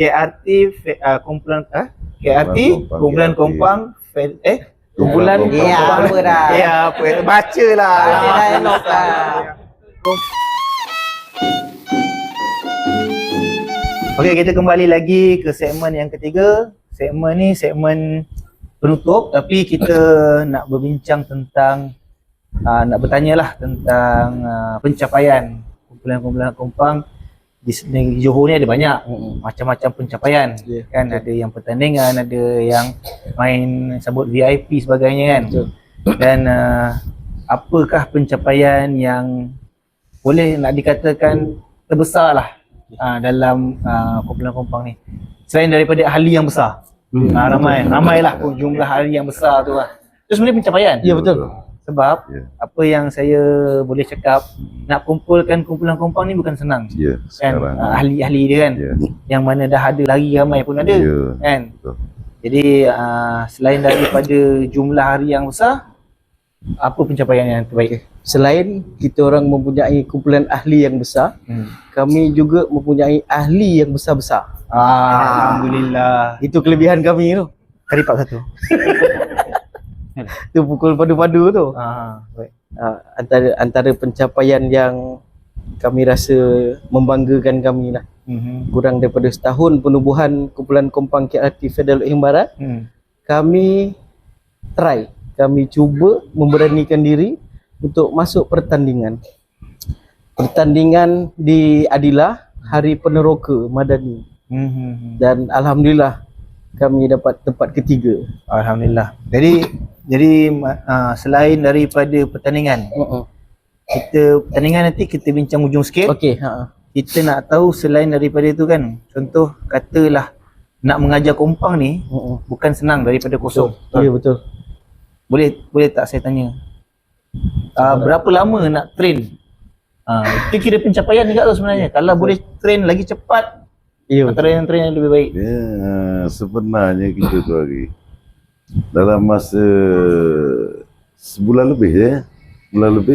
kumpulan kumpulan Kompang kumpulan Ya, apa dah? Ya, apa bacalah. Dah elok lah. Okey, kita kembali lagi ke segmen yang ketiga. Segmen ni segmen penutup, tapi kita nak berbincang tentang nak bertanyalah tentang pencapaian kumpulan-kumpulan Kompang di Johor ni. Ada banyak macam-macam pencapaian, kan. Ada yang pertandingan, ada yang main sambut VIP sebagainya, kan. Dan apakah pencapaian yang boleh nak dikatakan terbesar lah dalam kumpulan Kompang ni, selain daripada ahli yang besar? Ramailah jumlah ahli yang besar tu lah. Itu sebenarnya pencapaian. Ya, betul. Sebab apa yang saya boleh cakap, nak kumpulkan kumpulan Kompang ni bukan senang. Kan, ahli-ahli dia, kan. Yang mana dah ada lagi ramai pun ada, kan. Betul. Jadi selain daripada jumlah hari yang besar, apa pencapaian yang terbaik? Selain kita orang mempunyai kumpulan ahli yang besar, kami juga mempunyai ahli yang besar-besar. Alhamdulillah. Itu kelebihan kami tu. Karipak satu. Tu pukul padu-padu tu. Baik. Antara pencapaian yang kami rasa membanggakan kami lah. Kurang daripada setahun penubuhan kumpulan Kompang KRT Federal Loking Barat, kami cuba memberanikan diri untuk masuk pertandingan di Adilah Hari Peneroka Madani. Dan alhamdulillah kami dapat tempat ketiga. Alhamdulillah. Jadi selain daripada pertandingan, pertandingan nanti kita bincang ujung sikit. Okey, Kita nak tahu selain daripada itu, kan. Contoh katalah nak mengajar Kompang ni bukan senang daripada kosong. Ya, betul. Boleh tak saya tanya? Berapa lama nak train? Itu kira pencapaian juga tu sebenarnya. Kalau boleh train lagi cepat, antara yang train yang lebih baik. Sebenarnya kita tu hari dalam masa sebulan lebih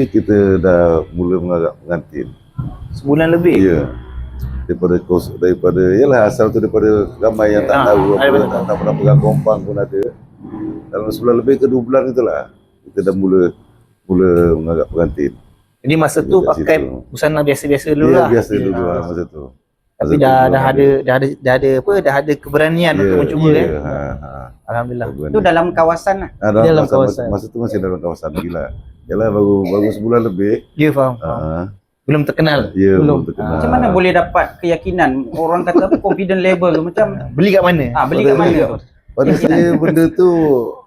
kita dah mula mengarap pengantin. Sebulan lebih? Ya. Daripada yalah, asal tu daripada ramai yang tak tahu tak pernah pegang Kompang pun ada. Dalam sebulan lebih ke 2 bulan itulah kita dah mula mengarap pengantin. Jadi masa tu pakai busana biasa-biasa dulu lah. Biasa dulu lah masa tu. Tapi dah ada keberanian untuk mencuba, kan. Alhamdulillah. Itu dalam kawasan lah. Dalam kawasan. Masa tu masih dalam kawasan gila. Yalah, baru sebulan lebih. Ya, faham. Belum terkenal. Ya, belum terkenal. Macam mana boleh dapat keyakinan? Orang kata apa, confident level tu macam Beli kat mana? beli kat mana? Pada saya benda tu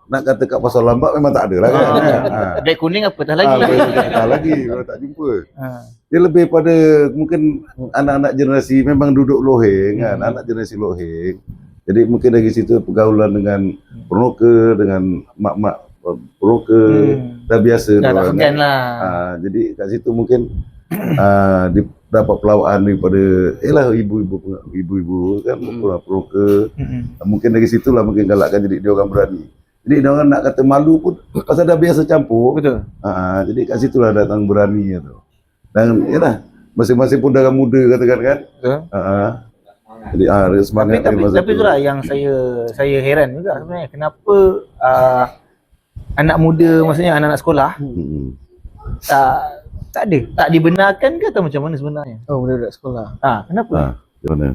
nak kata kat pasal lambat memang tak ada lah, kan. Beg kuning apa dah lagi? Tak lagi, orang tak jumpa. Dia lebih pada mungkin anak-anak generasi memang duduk loheng, kan. Anak generasi loheng. Jadi mungkin dari situ pergaulan dengan peroka, dengan mak-mak peroka dah biasa. Dah tak segan lah. Jadi kat situ mungkin dapat pelawaan daripada ibu-ibu kan, peroka. Mungkin dari situlah mungkin galakkan, jadi dia orang berani. Jadi dia orang nak kata malu pun pasal dah biasa campur. Betul. Jadi kat situlah datang berani tu. Dan yalah, masing-masing pun darah muda katakan, kan. Betul. Jadi semangat tapi itulah yang saya heran juga sebenarnya, kenapa anak muda, maksudnya anak-anak sekolah tak dibenarkan ke atau macam mana sebenarnya? Budak-budak sekolah. Kenapa? Macam mana?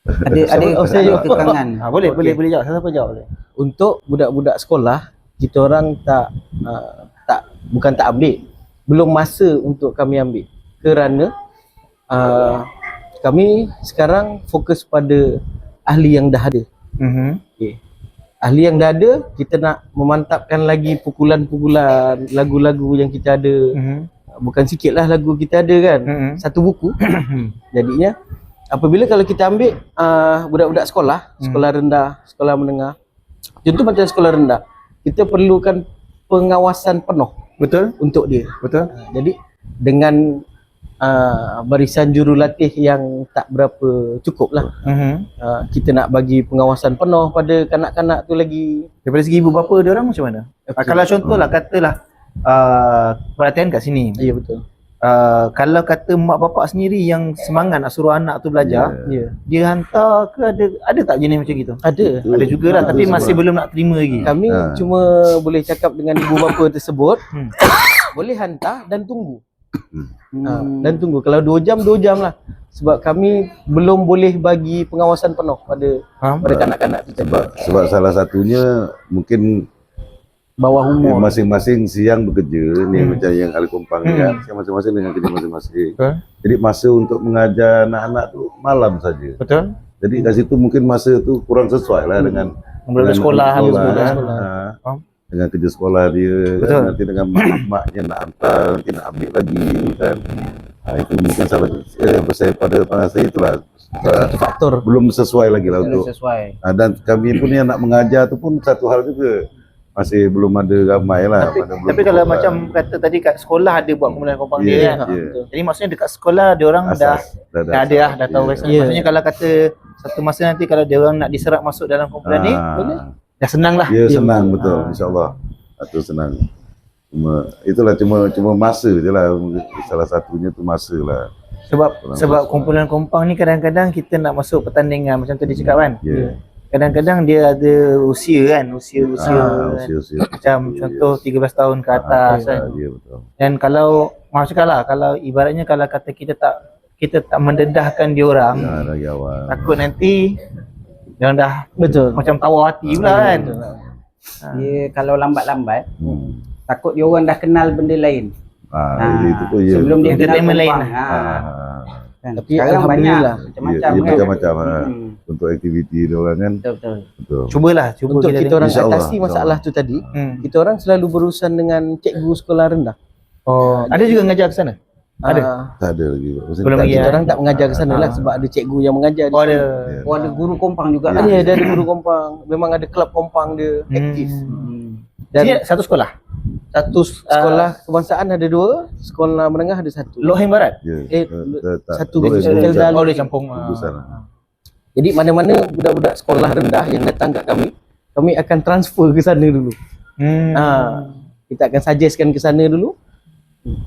Ada saya kekangan. Boleh jawab. Siapa jawab boleh? Untuk budak-budak sekolah, kita orang bukan tak ambil, belum masa untuk kami ambil, kerana kami sekarang fokus pada ahli yang dah ada. Ahli yang dah ada, kita nak memantapkan lagi pukulan-pukulan lagu-lagu yang kita ada. Bukan sikit lah lagu kita ada, kan. Satu buku. Jadinya apabila kalau kita ambil budak-budak sekolah, sekolah rendah, sekolah menengah, contoh macam sekolah rendah, kita perlukan pengawasan penuh. Betul. Untuk dia. Betul. Jadi dengan barisan jurulatih yang tak berapa cukup lah, kita nak bagi pengawasan penuh pada kanak-kanak tu lagi. Daripada segi ibu bapa dia orang macam mana? Kalau contohlah katalah perhatian kat sini. Ya, betul. kalau kata mak bapak sendiri yang semangat nak suruh anak tu belajar, Ya. dia hantar ke ada tak jenis macam gitu? Ada. Ada jugalah, tapi Betul, masih sebab- belum nak terima lagi. Kami Ha. cuma boleh cakap dengan ibu bapa tersebut, Hmm. boleh hantar dan tunggu. Hmm. Dan tunggu. Kalau 2 jam lah. Sebab kami belum boleh bagi pengawasan penuh pada kanak-kanak tu tadi. Sebab salah satunya mungkin Bawah umur. masing-masing siang bekerja ni macam yang ahli kompang ni kan, siang masing-masing dengan kerja masing-masing. Betul. Jadi masa untuk mengajar anak-anak tu malam saja. Betul? Jadi kat situ mungkin masa tu kurang sesuai lah dengan Budak sekolah, habis sekolah. Ha. Dengan kerja sekolah dia Betul. kan, nanti dengan mak-maknya nak hantar, nanti nak ambil lagi kan. Itu mungkin salah saya pada saya itulah Faktor. belum sesuai lagi lah Belum untuk sesuai. dan kami pun yang nak mengajar tu pun satu hal juga masih belum ada ramai lah. Tapi kalau macam kata tadi kat sekolah ada buat kumpulan kompang dia kan. yeah. Jadi maksudnya dekat sekolah dia orang dah dah ada lah, dah tahu yeah. yeah. Maksudnya kalau kata satu masa nanti kalau dia orang nak diserap masuk dalam kumpulan ni, boleh. dah senang lah. Ya senang betul insya-Allah. Itu senang. Itulah cuma masa je lah, salah satunya tu masa lah. Sebab kumpulan kompang ni kadang-kadang kita nak masuk pertandingan macam tadi cakap kan. Ya. Kadang-kadang dia ada usia kan, usia kan. Usia. Macam contoh 13 tahun ke atas kan. Ya betul. Dan kalau macam lah, kalau ibaratnya kalau kata kita tak mendedahkan dia orang, Ya dari awal. takut nanti dia orang dah Betul. macam tawar hati pula kan. Dia kalau lambat-lambat, Hmm. takut dia orang dah kenal benda lain. Itu pun ya. Sebelum dia betul. kenal Entertainment lain kompang. Kan? Tapi Sekarang banyak alhamdulillah. macam-macam Ya, kan. macam-macam Hmm. untuk aktiviti dia orang kan. Betul. Betul. Cuba Untuk kita orang InsyaAllah, atasi masalah tu tadi, kita orang selalu berurusan dengan cikgu sekolah rendah. Oh, ada juga ngajar ke sana? Ada? Tak ada lagi. Maksudnya Belum tak lagi, ada. Kita orang tak mengajar ke sana lah sebab ada cikgu yang mengajar di Oh ada. Ya. Oh ada guru kompang juga lah. Ada dari guru kompang. Memang ada kelab kompang dia aktif. Dan Dan satu sekolah. satu sekolah kebangsaan ada 2, sekolah menengah ada 1. Loheng Barat. Ya. satu Boleh, basic boleh. Keldal. Oh dia campur. Bagusan. Jadi mana-mana budak-budak sekolah rendah yang datang kat kami akan transfer ke sana dulu. Kita akan suggestkan ke sana dulu.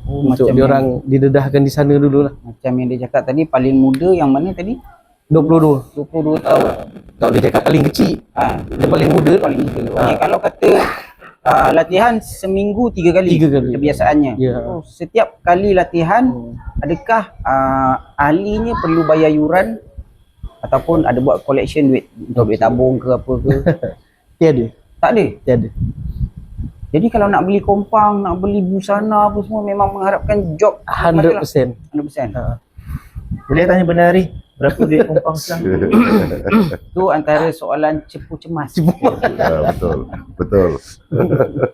Untuk macam diorang didedahkan di sana dulu lah. Macam yang dia cakap tadi, paling muda yang mana tadi? 22. 22 tahun. Kalau dia cakap paling kecil, dia paling muda. Paling muda. Okey, kalau kata latihan seminggu 3 kali, 3 kali. kebiasaannya. Ya. So, setiap kali latihan, adakah ahlinya perlu bayar yuran ataupun ada buat collection duit untuk duit tabung ke apa ke? Tiada. Tak ada. Tiada. Jadi kalau nak beli kompang, nak beli busana apa semua memang mengharapkan job 100%. 100%. Boleh tanya benar hari berapa duit kompang sekarang? Itu antara soalan cepu cemas. Ya, betul.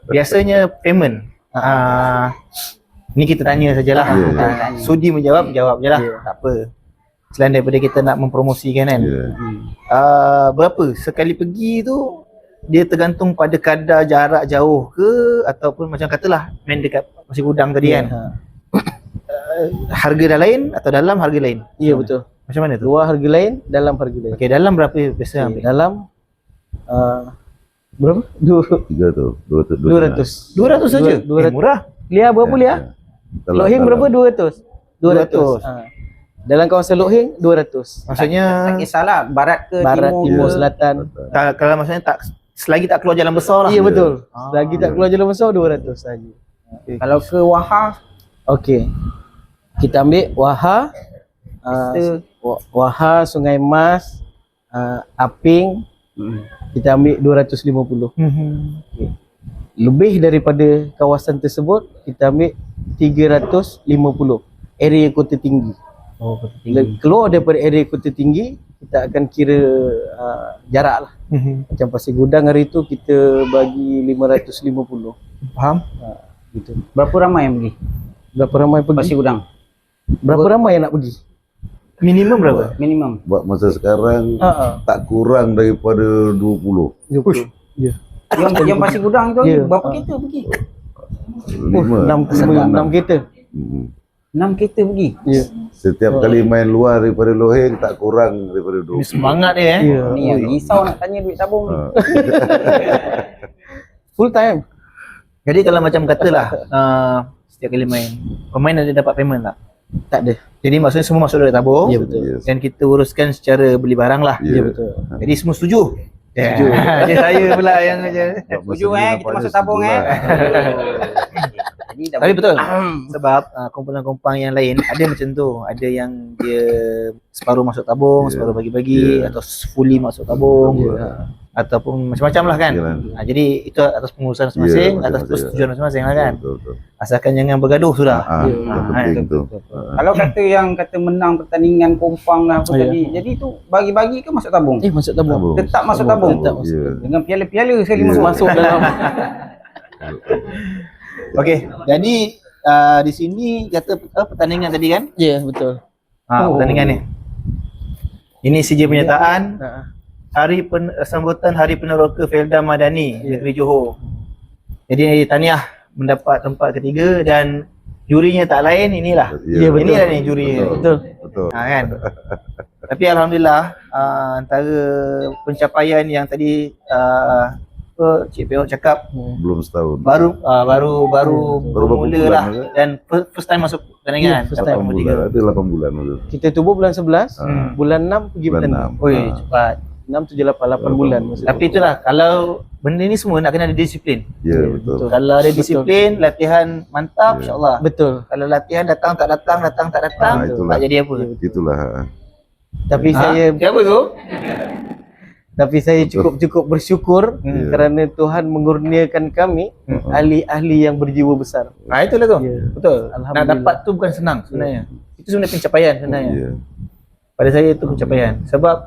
Biasanya payment. Ni kita tanya sajalah. Ya, ya. Sudi menjawab, jawab je lah. Tak apa. Selain daripada kita nak mempromosikan kan. Ya. Berapa sekali pergi tu dia tergantung pada kadar jarak jauh ke ataupun macam katalah main dekat Pasir Gudang tadi kan. Harga dah lain atau dalam harga lain? Ya betul. Macam mana tu? Luar harga lain, dalam harga lain. Okey, dalam berapa biasa ambil? Dalam berapa? 3 tu. 200. 200 saja. 200. Murah. Lia berapa Lia? Loheng berapa? 200. 200. Dalam kawasan Loheng 200. Maksudnya Tak kisahlah barat ke Barat, timur, timur, ke. selatan. kalau maksudnya tak selagi tak keluar jalan besar lah. Ya betul. Lagi tak keluar jalan besar 200 saja. Kalau ke Wahha, Okey. Kita ambil Wahha, Wahha, Sungai Mas, Aping, kita ambil 250. Okay. Lebih daripada kawasan tersebut, kita ambil 350. Area kota tinggi. Oh, Keluar daripada area kota tinggi, kita akan kira jarak lah. Macam Pasir Gudang hari tu kita bagi 550. Faham? Gitu. berapa ramai yang pergi? Berapa ramai pergi? Pasir Gudang. Berapa ramai yang nak pergi? Minimum berapa? Minimum. Buat masa sekarang tak kurang daripada 20. Ya. Yang Pasir Gudang tu Ya. berapa kereta pergi? 6 kereta. 6 kereta pergi. Ya. Setiap kali main luar daripada Loheng tak kurang daripada 20. Ini semangat dia Ya. Ni yang risau nak tanya duit tabung ni. Full time. Jadi kalau macam katalah setiap kali main. Pemain ada dapat payment tak? Tak ada. Jadi maksudnya semua masuk duit tabung. Ya, betul. Yes. Dan kita uruskan secara beli barang lah. Ya, betul. Jadi semua setuju. Setuju. Jadi saya pula yang aja. Setuju kita masuk tabung Jadi dah Tapi betul. Sebab kumpulan-kumpulan yang lain ada macam tu. Ada yang dia separuh masuk tabung, Ya. separuh bagi-bagi, Ya. atau fully masuk tabung, Ya. ataupun macam-macam lah kan. Yalah. Jadi itu atas pengurusan masing-masing, Ya, atas macam-macam. persetujuan masing-masing lah kan. Betul. Asalkan jangan bergaduh sudah. Yang penting tu. Kalau kata menang pertandingan kompang lah apa Ya. tadi. Jadi tu bagi-bagi ke masuk tabung? Masuk tabung. Tetap masuk tabung. Tetap masuk. Ya. Dengan piala-piala sekali Ya. masuk dalam. Okey, jadi di sini kata pertandingan tadi kan? Ya, betul. Pertandingan ni. Ini CJ penyertaan Ha. sambutan Hari Peneroka Felda Madani Negeri Johor. Jadi tahniah mendapat tempat ketiga dan jurinya tak lain inilah. Ya, betul. Inilah ni jurinya. Betul. Betul. Kan? Tapi alhamdulillah antara pencapaian yang tadi Cik Peo cakap Belum setahun. baru berapa bermula bulan lah ke? dan first time masuk pertandingan. Ya, first dapat time. 8 nombor bulan. tiga. Ada 8 bulan dulu. Kita tubuh bulan 11, Hmm. bulan 6 pergi Bulan bertanding. 6. Oi, cepat. 6, 7, 8, 8 bulan. Tapi itulah kalau benda ni semua nak kena ada disiplin. Ya, betul. Kalau ada disiplin, latihan mantap Ya. insya-Allah. Betul. Kalau latihan datang tak datang itulah. tak jadi apa. Itulah. Tapi saya siapa tu? Tapi saya cukup bersyukur Ya. kerana Tuhan mengurniakan kami ahli-ahli yang berjiwa besar. Itulah tu. Ya. Betul. Nak Alhamdulillah. dapat tu bukan senang sebenarnya. Itu sebenarnya pencapaian sebenarnya. Ya. Pada saya itu pencapaian. Sebab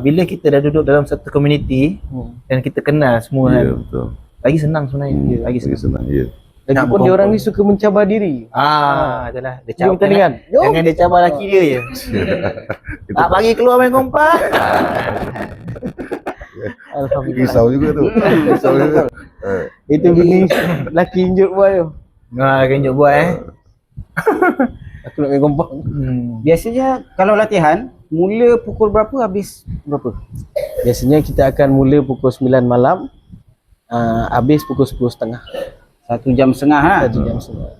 bila kita dah duduk dalam satu community dan kita kenal semua Ya, kan, betul. lagi senang sebenarnya. Lagi senang. senang. Ya. Lagipun dia orang ni suka mencabar diri. Itulah. Dia Dia cabar pertandingan. Jangan dia cabar laki dia je. Tak bagi keluar main kompak. Alhamdulillah. Risau juga tu. Risau juga. Itu bini laki injut boy tu. Kenjuk buat Aku nak main kompang. Biasanya kalau latihan mula pukul berapa habis berapa? Biasanya kita akan mula pukul 9 malam. Habis pukul 10.30. 1 jam setengah ha. 1 jam setengah.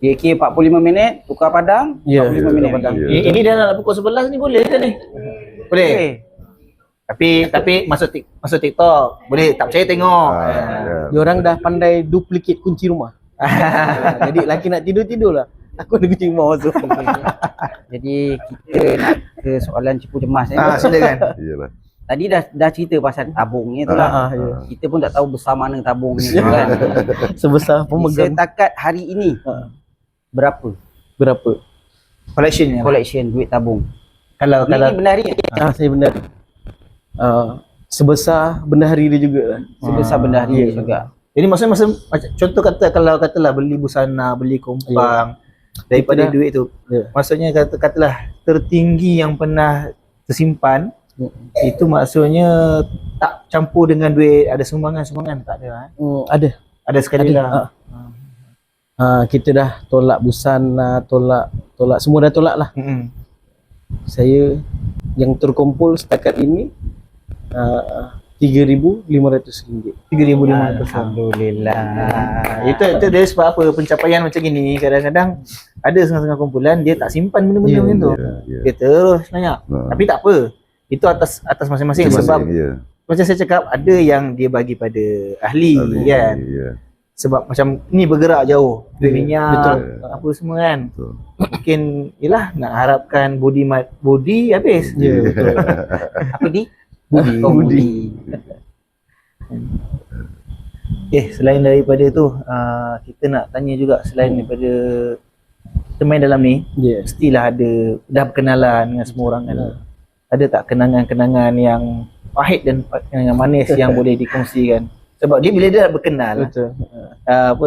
Kira-kira 45 minit tukar padang, Ya, 45 minit. tukar padang. Ya. Ini dah nak pukul 11 ni boleh ke ni? Boleh. Tapi masuk TikTok. Boleh tak percaya tengok. Ya. Dia orang dah pandai duplicate kunci rumah. Jadi laki nak tidur lah. Aku ada kunci rumah masuk. Jadi kita nak ke soalan cipu cemas ni. Silakan. Iyalah. Tadi dah cerita pasal tabung ni tu lah. Ya. Kita pun tak tahu besar mana tabung ni kan. Sebesar pemegang Setakat hari ini berapa berapa? Collection ni. collection duit tabung? Kalau Ini bendahari Saya benar. Sebesar bendahari dia juga lah. sebesar bendahari juga. jadi maksudnya contoh kata kalau katalah beli busana, beli kompang daripada Kita dah- duit tu. Ya. Maksudnya katalah tertinggi yang pernah tersimpan itu maksudnya tak campur dengan duit ada sumbangan tak ada. Ada. Ada sekali lah. Kita dah tolak busana, tolak semua dah tolak lah. Saya yang terkumpul setakat ini RM3,500. 3,500. Alhamdulillah. Itu dari sebab apa pencapaian macam gini kadang-kadang ada setengah-setengah kumpulan dia tak simpan benda-benda Ya, macam tu. Ya. Dia terus nanya. Tapi tak apa. Itu atas masing-masing sebab ya. macam saya cakap ada yang dia bagi pada ahli kan. Ya. Sebab macam ni bergerak jauh. Duit minyak, Betul. apa semua kan. Betul. Mungkin yalah nak harapkan body habis. Ya, betul. Apa di? Budi. Selain daripada tu kita nak tanya juga selain daripada kita main dalam ni Ya. mestilah ada dah berkenalan dengan semua orang kan. Ada tak kenangan-kenangan yang pahit dan kenangan manis yang boleh dikongsikan? Sebab dia bila dia dah berkenal Betul.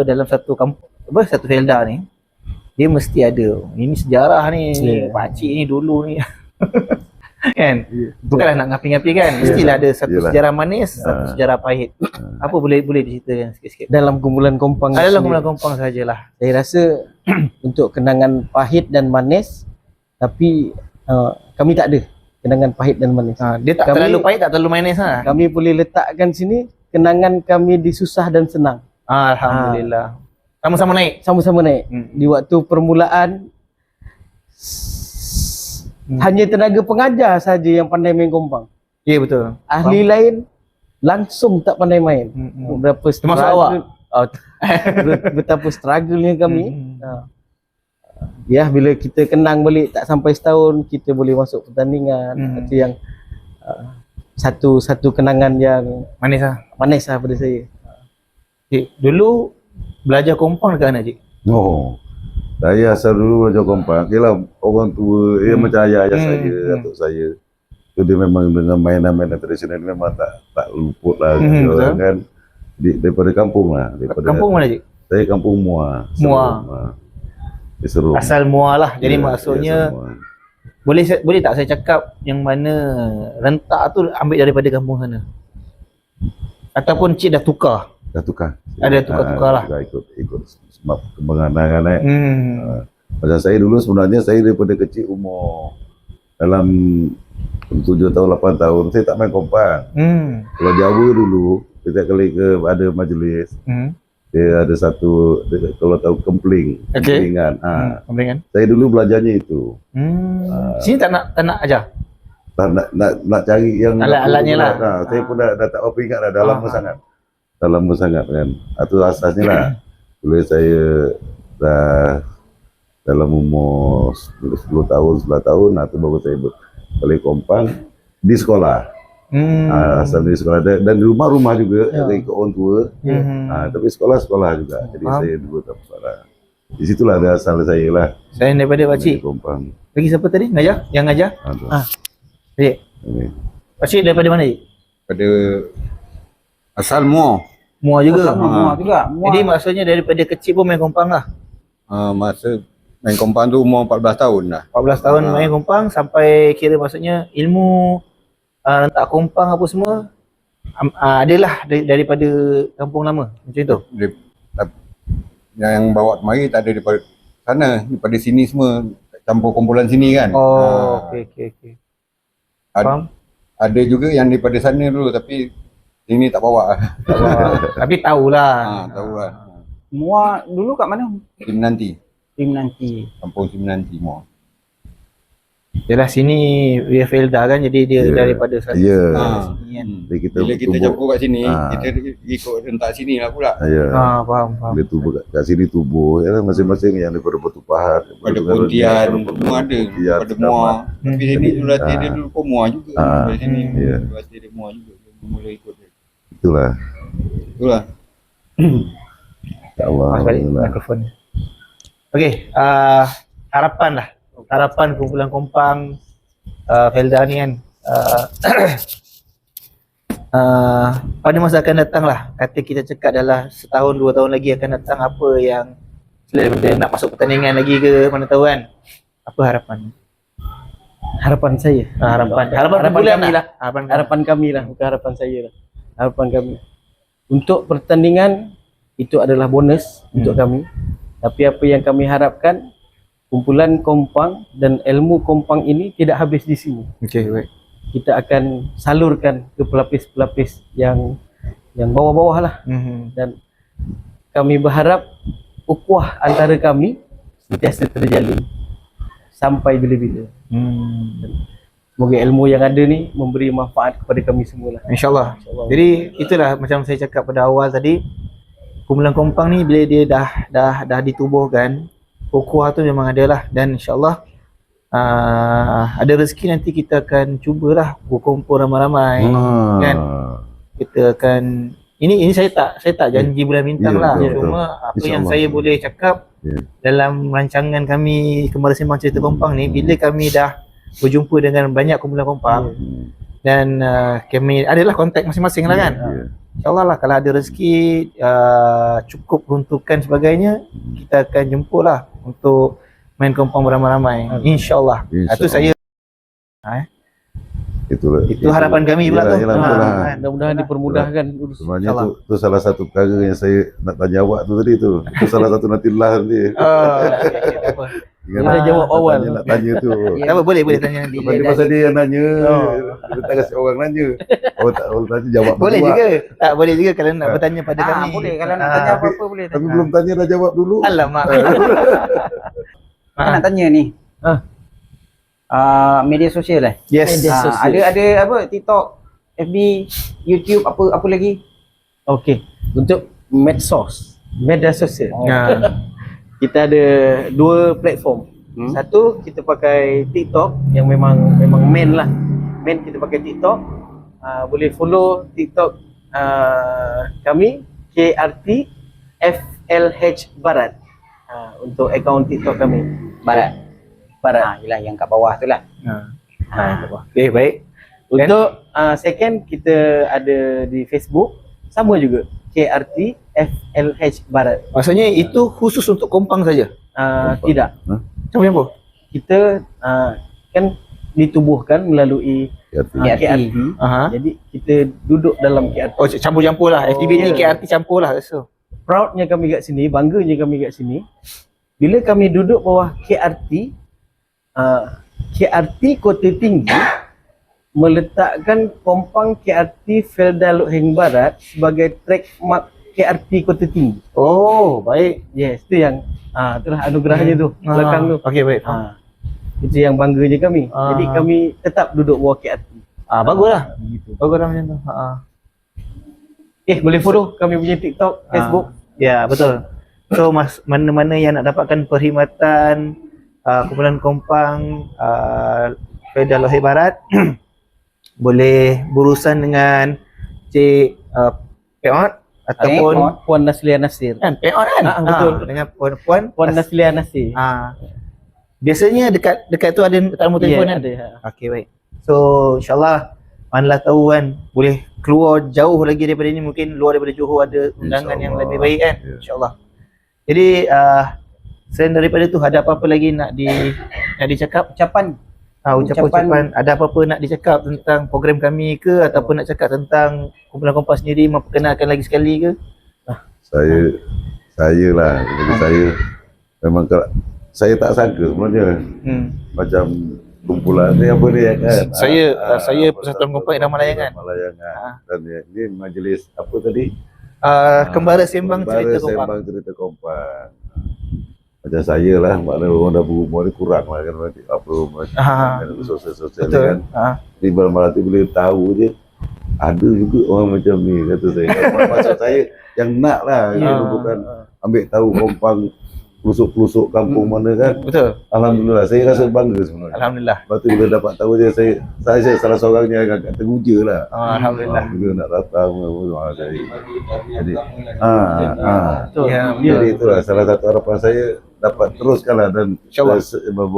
dalam satu satu Felda ni dia mesti ada ini sejarah ni, Ya. pakcik ni dulu ni. Kan? Bukanlah nak ngapi-ngapi kan. Mestilah ada satu Yalah. sejarah manis, satu sejarah pahit. Apa boleh diceritakan sikit-sikit? Dalam kumpulan kompang Dalam sendiri, kumpulan kompang sajalah. saya rasa untuk kenangan pahit dan manis, tapi kami tak ada kenangan pahit dan manis. Dia tak Kami- terlalu pahit, tak terlalu manis lah. Kami boleh letakkan sini kenangan kami di susah dan senang. Alhamdulillah. Sama-sama naik. sama-sama naik. Di waktu permulaan hanya tenaga pengajar saja yang pandai main kompang. Ya, betul. Ahli lain langsung tak pandai main. Berapa Termasuk awak? Betapa struggle-nya kami. Ya, bila kita kenang balik tak sampai setahun kita boleh masuk pertandingan. Itu yang satu kenangan yang Manis lah. manis lah pada saya. Cik, dulu belajar kompang dekat mana, Cik? Oh, saya asal dulu belajar kompang. Yalah, orang tua, macam ayah saya, atuk saya. So, dia memang dengan mainan-mainan tradisional ni memang tak luput lah orang kan. Daripada kampung lah. Kampung mana, Cik? Saya kampung Muar. Muar. Di Serum. Asal Muar lah. Jadi Ya, maksudnya asal Muar. boleh tak saya cakap yang mana rentak tu ambil daripada kampung sana? Ataupun Cik dah tukar? Dah tukar. Ada tukar-tukar lah. Ikut sebab kembangan kan. Macam saya dulu sebenarnya saya daripada kecil umur dalam 7 tahun 8 tahun saya tak main kompang. Kalau Jawa dulu setiap kali ada majlis dia ada satu kalau tahu kempling, kemplingan. Kemplingan. Saya dulu belajarnya itu. Sini tak nak ajar? Nak cari yang Alat-alatnya lah. Saya pun dah tak apa ingat dah, dah lama sangat. Dah lama sangat kan. Itu asasnya lah. Bila saya dah dalam umur 10 tahun, 11 tahun, itu baru saya balik kompang di sekolah. Asal di sekolah dan di rumah juga ada ikut orang tua. Tapi sekolah juga. Jadi saya dulu tak sekolah. Di situlah ada asal saya lah. Saya daripada pakcik. Kompang. Lagi siapa tadi? Ngajar? Yang ngajar? Cik. Pakcik daripada mana, Cik? Pada asal Muar. Muar juga. Muar juga. Jadi maksudnya daripada kecil pun main kompang lah. Masa main kompang tu umur 14 tahun dah. 14 tahun main kompang sampai kira maksudnya ilmu rentak kompang apa semua adalah daripada kampung lama. Macam tu. Yang bawa kemari tak ada daripada sana, daripada sini semua campur kumpulan sini kan. Okey. Faham? Ada juga yang daripada sana dulu tapi sini tak bawa. Tapi tahulah. Tahulah. Muar dulu kat mana? Tim nanti. Kampung Tim nanti Muar. Yalah sini via Felda kan, jadi dia daripada sana. Jadi Bila kita campur kat sini, kita ikut rentak sini lah pula. Faham. Bila tubuh kat sini tubuh, ya masing-masing yang daripada Batu Pahat, Pada Pontian, semua ada. Pada Muar. Tapi sini dulu latih dia dulu pun Muar juga. Pada sini latih dia Muar juga. Dia mula ikut dia. Itulah. Ya Allah. Mas balik mikrofon. Okey, harapan kumpulan kompang Felda ni kan. Pada masa akan datang lah, kata kita cakap adalah setahun 2 tahun lagi akan datang, apa yang selain daripada nak masuk pertandingan lagi ke mana tahu kan. Apa harapan? Harapan saya. Harapan kami lah. Harapan Kami lah, bukan harapan saya lah. Harapan kami. Untuk pertandingan itu adalah bonus untuk kami. Tapi apa yang kami harapkan, kumpulan kompang dan ilmu kompang ini tidak habis di sini. Okey, baik. Kita akan salurkan ke pelapis-pelapis yang bawah-bawah lah. Dan kami berharap ukhuwah antara kami sentiasa terjalin sampai bila-bila. Semoga ilmu yang ada ni memberi manfaat kepada kami semua lah. InsyaAllah. Jadi itulah macam saya cakap pada awal tadi, kumpulan kompang ni bila dia dah ditubuhkan, ukhuwah tu memang ada lah, dan insyaAllah ada rezeki nanti kita akan cubalah berkumpul ramai-ramai kan. Kita akan ini saya tak janji bulan bintang lah. Cuma apa yang saya boleh cakap dalam rancangan kami Kembara Sembang Cerita Kompang ni, bila kami dah berjumpa dengan banyak kumpulan kompang dan kami adalah kontak masing-masing lah kan. InsyaAllah lah kalau ada rezeki cukup peruntukan sebagainya, kita akan jemput lah untuk main kompang beramai-ramai. InsyaAllah. Itu saya. Itu harapan kami pula tu. Mudah-mudahan dipermudahkan. Sebenarnya tu salah satu perkara yang saya nak tanya awak tu tadi tu. Itu salah satu nanti lah nanti. Dia dah jawab awal. Nak tanya tu. Ya. Tak apa, boleh tanya nanti. Lepas tu pasal dia yang nanya, kita tak kasi orang nanya. Orang tanya jawab Boleh berdua. juga. Tak boleh juga kalau nak bertanya pada kami. Boleh kalau nak tanya apa-apa boleh Tapi tanya. belum tanya dah jawab dulu. Alamak. Saya nak tanya ni. Media sosial Yes. Media sosial. ada apa TikTok, FB, YouTube, apa lagi? Okey. Untuk medsos, media sosial. Ha. Kita ada 2 platform. Satu kita pakai TikTok yang memang main lah. Main kita pakai TikTok. Boleh follow TikTok kami KRT FLH Barat. Untuk akaun TikTok kami. Barat. Yelah yang kat bawah tu lah. Okay, baik. Untuk second kita ada di Facebook sama juga KRT FLH Barat. Maksudnya itu khusus untuk Kompang saja. Tidak. Macam apa? Kita kan ditubuhkan melalui Ya, KRT. Aha. Jadi kita duduk dalam KRT. Oh, campur-campur lah. FTB ni ya. KRT campur lah rasa. Proudnya kami kat sini, bangganya kami kat sini. Bila kami duduk bawah KRT, KRT Kota Tinggi meletakkan Kompang KRT Felda Lok Heng Barat sebagai trademark KRT Kota Tinggi. Oh, baik. Yes, tu yang itulah anugerahnya tu belakang tu. Okey, baik. Itu yang bangganya kami. Jadi kami tetap duduk bawah KRT. Baguslah. Begitu. Baguslah macam tu. Boleh follow kami punya TikTok, Facebook. Ya, betul. So mana-mana yang nak dapatkan perkhidmatan kumpulan Kompang Felda Lok Heng Barat boleh berurusan dengan Cik Peot ataupun Puan Naslia Nasir. kan Peot kan? Betul. Dengan puan Puan Naslia Nasir. biasanya dekat tu ada nombor telefon kan? Ada. Okey, baik. So insyaallah manalah tahu kan boleh keluar jauh lagi daripada ini, mungkin luar daripada Johor ada undangan yang lebih baik kan, insyaallah. Jadi selain daripada tu ada apa-apa lagi nak dicakap? Ucapan. Ucapan ada apa-apa nak dicakap tentang program kami ke ataupun nak cakap tentang kumpulan Kompang sendiri, memperkenalkan lagi sekali ke? Saya lah, jadi saya memang saya tak sangka sebenarnya macam kumpulan ni apa ni kan. Saya Persatuan Kompang Irama Layangan. Dan ini majlis apa tadi? Kembara Sembang Cerita Kompang. Sembang Cerita Kompang. Macam saya lah, maknanya orang dah berumur ni kurang lah kan, apa sosial-sosial ni kan. Di malam-malam tu boleh tahu je ada juga orang macam ni, kata saya. Maksud saya yang nak lah, bukan ambil tahu Kompang pelusuk-pelusuk kampung mana kan. Betul. Alhamdulillah, saya rasa bangga sebenarnya. Alhamdulillah. Lepas tu bila dapat tahu je, saya salah seorangnya yang agak terguja lah. Alhamdulillah. Bila nak datang saya. Jadi Betul. jadi itulah salah satu harapan saya, dapat teruskanlah dan InsyaAllah.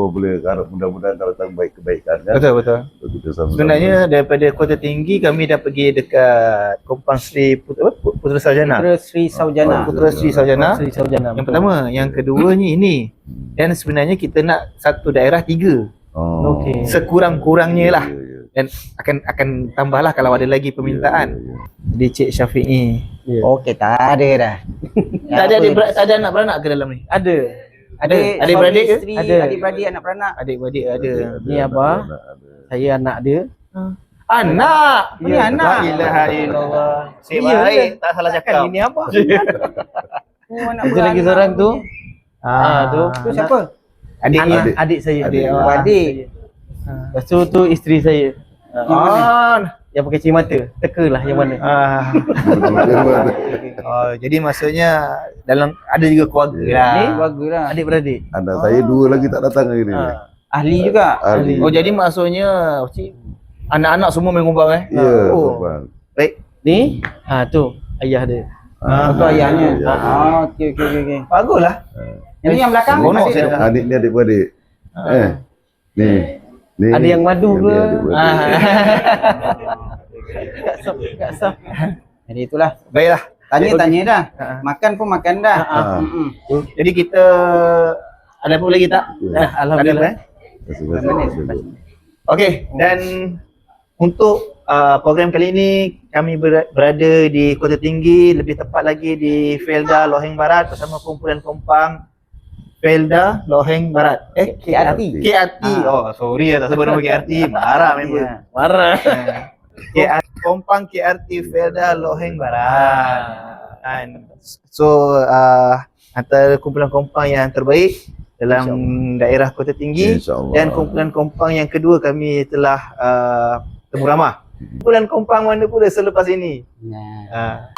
boleh harap mudah-mudahan kalau datang baik kebaikan kan. Betul. Untuk kita sama-sama. Sebenarnya daripada Kota Tinggi kami dah pergi dekat Kompang Sri Putra Sarjana. Putra Sri Saujana. Putra Sri Sarjana. Sri Sarjana. Yang pertama, yang keduanya ini. Dan sebenarnya kita nak satu daerah 3. Okey. Sekurang-kurangnya lah. Ya. Dan akan tambahlah kalau ada lagi permintaan. Jadi Cik Syafiq Okey, tak ada dah. tak ada anak beranak ke dalam ni? Ada. Adik-beradik ke? Isteri, Ada. adik-beradik, anak beranak. Adik-beradik ada. Ni abah. Saya anak dia. Anak. Ni anak. La ilaha illallah. Si Ya, baik, tak salah cakap. Ini apa? Oh, anak Itu lagi beranak seorang tu. Tu. Tu siapa? Adiknya. Adik saya. Adik. Lepas tu isteri saya. Yang pakai cermin mata. Teka lah yang mana. Jadi maksudnya dalam ada juga keluarga lah. Ni Baguslah. adik-beradik. Anak saya 2 lagi tak datang hari ni. Ahli juga. Ahli. Oh, jadi maksudnya anak-anak semua main Kompang Ya, Oh. Kompang. Baik. Ni tu ayah dia. Tu ayahnya. Ya. Okey. Baguslah. Ini yang belakang. Bonok adik. saya. Adik ni adik-beradik. Ni. Ada yang madu ke? Tak sah. Jadi itulah. Baiklah. Tanya dah. Makan pun makan dah. Jadi kita ada apa lagi tak? Alhamdulillah. Terima kasih. Okey, dan untuk program kali ini kami berada di Kota Tinggi, lebih tepat lagi di Felda Lok Heng Barat bersama kumpulan Kompang Felda Loheng Barat. KRT. KRT. Oh, sorry tak sebut nama KRT. Marah member. Ya. Marah. KRT, Kompang KRT Felda Loheng Barat. And so antara kumpulan kompang yang terbaik dalam daerah Kota Tinggi, InsyaAllah. dan kumpulan kompang yang kedua kami telah temu ramah. Kumpulan kompang mana pula selepas ini? Nah.